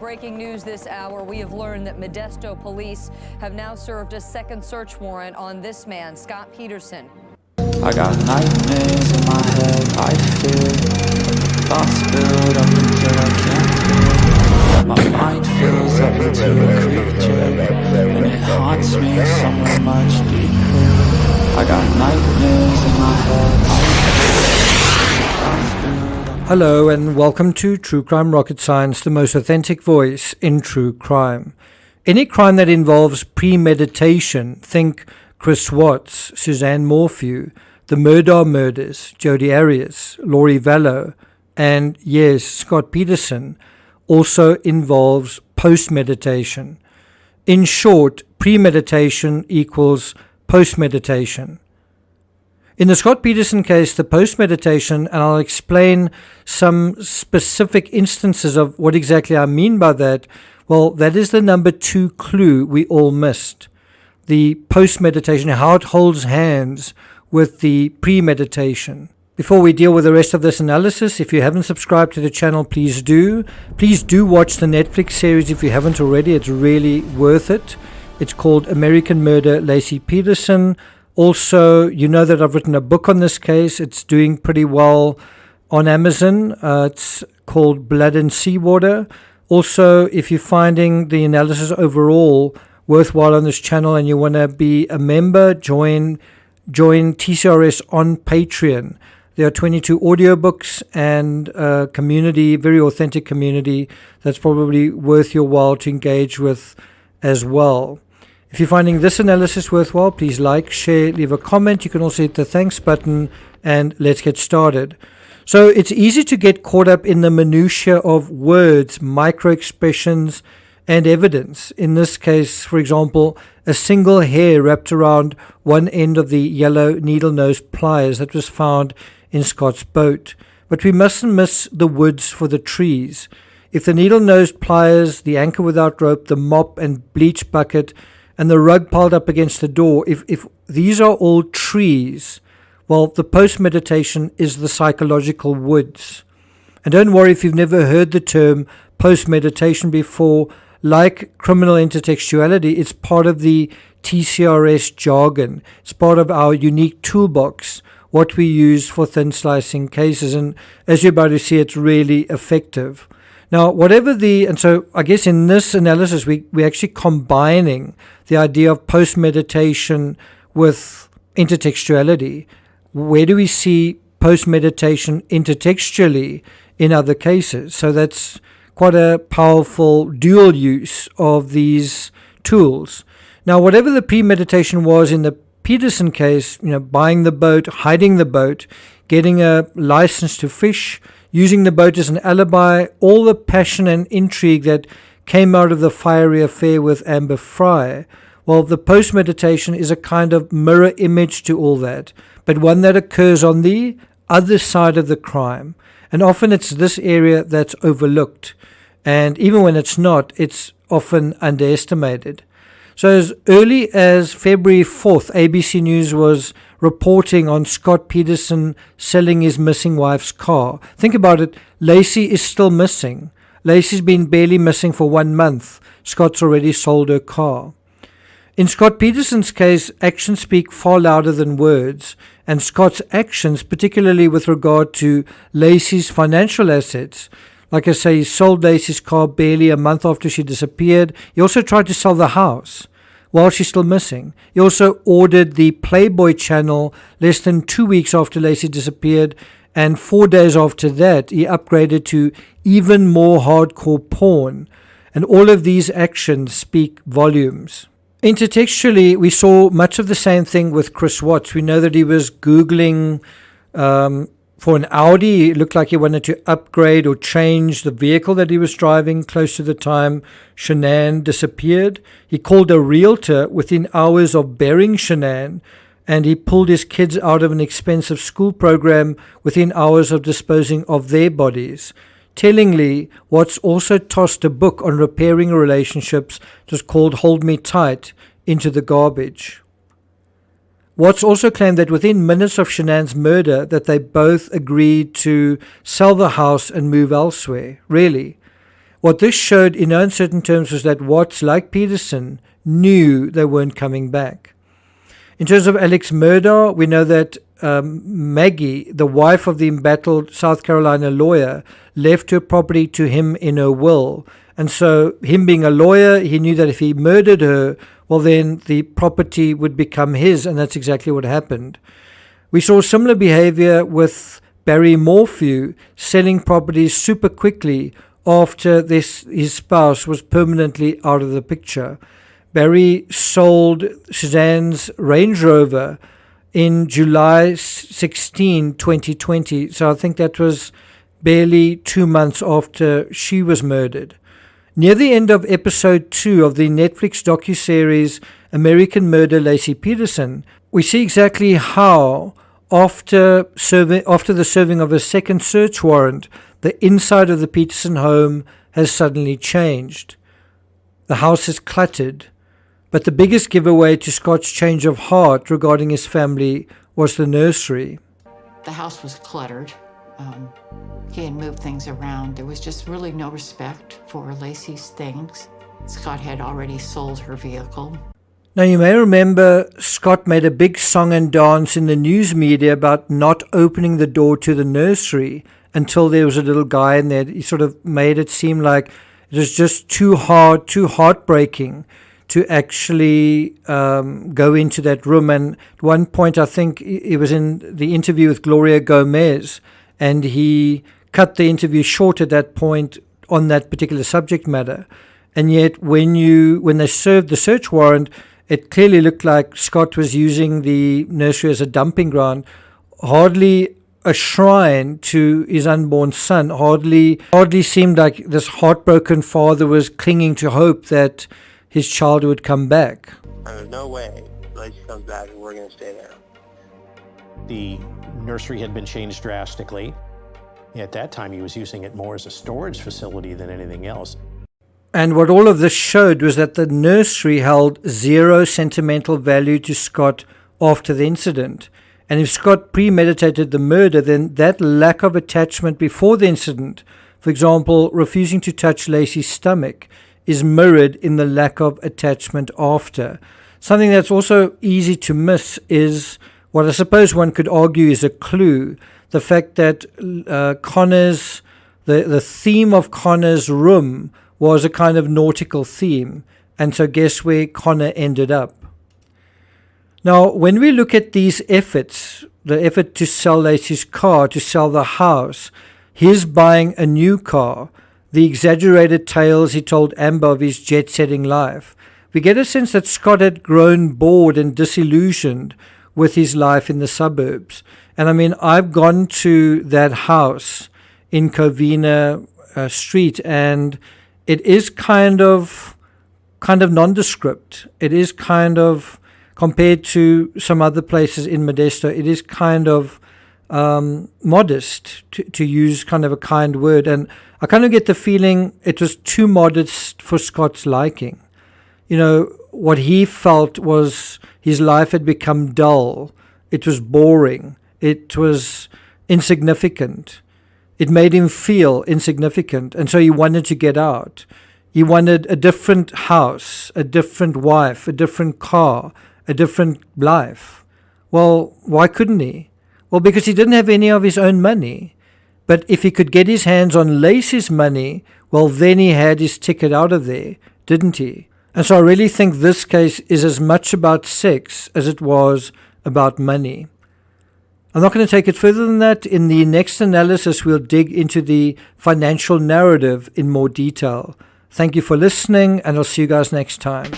Breaking news this hour, we have learned that Modesto police have now served a second search warrant on this man, Scott Peterson. I got nightmares in my head, I fear thoughts build up until I can't feel. My mind fills up into a creature, and it haunts me somewhere much deeper. I got nightmares in my head, Hello and welcome to True Crime Rocket Science, the most authentic voice in true crime. Any crime that involves premeditation, think Chris Watts, Suzanne Morphew, the Murdaugh murders, Jodi Arias, Laurie Vallow, and yes, Scott Peterson, also involves post-meditation. In short, premeditation equals post-meditation. In the Scott Peterson case, the post-meditation, and I'll explain some specific instances of what exactly I mean by that, well, that is the number 2 clue we all missed. The post-meditation, how it holds hands with the premeditation. Before we deal with the rest of this analysis, if you haven't subscribed to the channel, please do. Please do watch the Netflix series if you haven't already. It's really worth it. It's called American Murder, Laci Peterson. Also, you know that I've written a book on this case. It's doing pretty well on Amazon. It's called Blood and Seawater. Also, if you're finding the analysis overall worthwhile on this channel and you want to be a member, join TCRS on Patreon. There are 22 audiobooks and a community, very authentic community that's probably worth your while to engage with as well. If you're finding this analysis worthwhile, please like, share, leave a comment. You can also hit the thanks button, and let's get started. So it's easy to get caught up in the minutiae of words, micro-expressions, and evidence. In this case, for example, a single hair wrapped around one end of the yellow needle-nose pliers that was found in Scott's boat. But we mustn't miss the woods for the trees. If the needle-nose pliers, the anchor without rope, the mop and bleach bucket, and the rug piled up against the door, if these are all trees, well, the post-meditation is the psychological woods. And don't worry if you've never heard the term post-meditation before. Like criminal intertextuality, it's part of the TCRS jargon. It's part of our unique toolbox, what we use for thin slicing cases. And as you're about to see, it's really effective. Now, and so I guess in this analysis, we're actually combining the idea of post-meditation with intertextuality. Where do we see post-meditation intertextually in other cases? So that's quite a powerful dual use of these tools. Now, whatever the premeditation was in the Peterson case, buying the boat, hiding the boat, getting a license to fish, using the boat as an alibi, all the passion and intrigue that came out of the fiery affair with Amber Fry. Well, the post-meditation is a kind of mirror image to all that, but one that occurs on the other side of the crime. And often it's this area that's overlooked. And even when it's not, it's often underestimated. So as early as February 4th, ABC News was reporting on Scott Peterson selling his missing wife's car. Think about it. Laci is still missing. Laci's been barely missing for 1 month. Scott's already sold her car. In Scott Peterson's case, actions speak far louder than words, and Scott's actions, particularly with regard to Laci's financial assets, like I say, he sold Laci's car barely a month after she disappeared. He also tried to sell the house while she's still missing. He also ordered the Playboy channel less than 2 weeks after Laci disappeared, and 4 days after that, he upgraded to even more hardcore porn. And all of these actions speak volumes. Intertextually, we saw much of the same thing with Chris Watts. We know that he was Googling for an Audi. It looked like he wanted to upgrade or change the vehicle that he was driving close to the time Shanann disappeared. He called a realtor within hours of burying Shanann, and he pulled his kids out of an expensive school program within hours of disposing of their bodies. Tellingly, Watts also tossed a book on repairing relationships, just called Hold Me Tight, into the garbage. Watts also claimed that within minutes of Shanann's murder that they both agreed to sell the house and move elsewhere. Really? What this showed in uncertain terms was that Watts, like Peterson, knew they weren't coming back. In terms of Alex Murdaugh, we know that Maggie, the wife of the embattled South Carolina lawyer, left her property to him in her will. And so, him being a lawyer, he knew that if he murdered her, well, then the property would become his, and that's exactly what happened. We saw similar behavior with Barry Morphew selling properties super quickly after his spouse was permanently out of the picture. Barry sold Suzanne's Range Rover in July 16, 2020. So I think that was barely 2 months after she was murdered. Near the end of episode 2 of the Netflix docuseries American Murder, Lacey Peterson, we see exactly how, after the serving of a second search warrant, the inside of the Peterson home has suddenly changed. The house is cluttered, but the biggest giveaway to Scott's change of heart regarding his family was the nursery. The house was cluttered. He had moved things around. There was just really no respect for Lacey's things. Scott had already sold her vehicle. Now, you may remember Scott made a big song and dance in the news media about not opening the door to the nursery until there was a little guy in there. He sort of made it seem like it was just too hard, too heartbreaking to actually go into that room. And at one point, I think it was in the interview with Gloria Gomez, and he cut the interview short at that point on that particular subject matter. And yet when they served the search warrant, it clearly looked like Scott was using the nursery as a dumping ground, hardly a shrine to his unborn son. Hardly seemed like this heartbroken father was clinging to hope that his child would come back. There's no way Lacey comes back and we're going to stay there. The nursery had been changed drastically. At that time, he was using it more as a storage facility than anything else. And what all of this showed was that the nursery held zero sentimental value to Scott after the incident. And if Scott premeditated the murder, then that lack of attachment before the incident, for example, refusing to touch Lacey's stomach, is mirrored in the lack of attachment after. Something that's also easy to miss is what I suppose one could argue is a clue. The fact that the theme of Connor's room was a kind of nautical theme. And so guess where Connor ended up? Now, when we look at these efforts, the effort to sell Lacey's car, to sell the house, his buying a new car, the exaggerated tales he told Amber of his jet-setting life, we get a sense that Scott had grown bored and disillusioned with his life in the suburbs. And I mean, I've gone to that house in Covina Street, and it is kind of nondescript. It is kind of, compared to some other places in Modesto, it is kind of modest, to use kind of a kind word. And I kind of get the feeling it was too modest for Scott's liking. You know, what he felt was his life had become dull. It was boring. It was insignificant. It made him feel insignificant. And so he wanted to get out. He wanted a different house, a different wife, a different car, a different life. Well, why couldn't he? Well, because he didn't have any of his own money. But if he could get his hands on Lacey's money, well, then he had his ticket out of there, didn't he? And so I really think this case is as much about sex as it was about money. I'm not going to take it further than that. In the next analysis, we'll dig into the financial narrative in more detail. Thank you for listening, and I'll see you guys next time.